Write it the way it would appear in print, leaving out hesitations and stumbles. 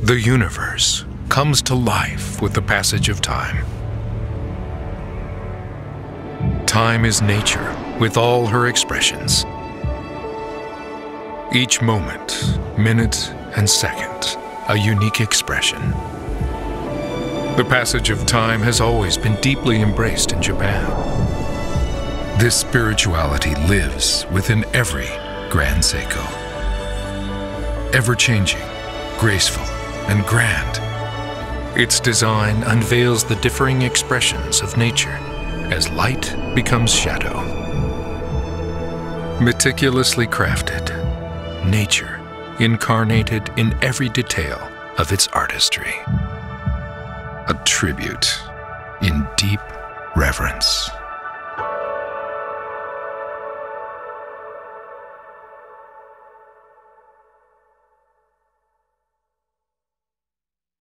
The universe comes to life with the passage of time. Time is nature with all her expressions. Each moment, minute, and second, a unique expression. The passage of time has always been deeply embraced in Japan. This spirituality lives within every Grand Seiko. Ever-changing, graceful, and grand, its design unveils the differing expressions of nature as light becomes shadow. Meticulously crafted, nature incarnated in every detail of its artistry. A tribute in deep reverence.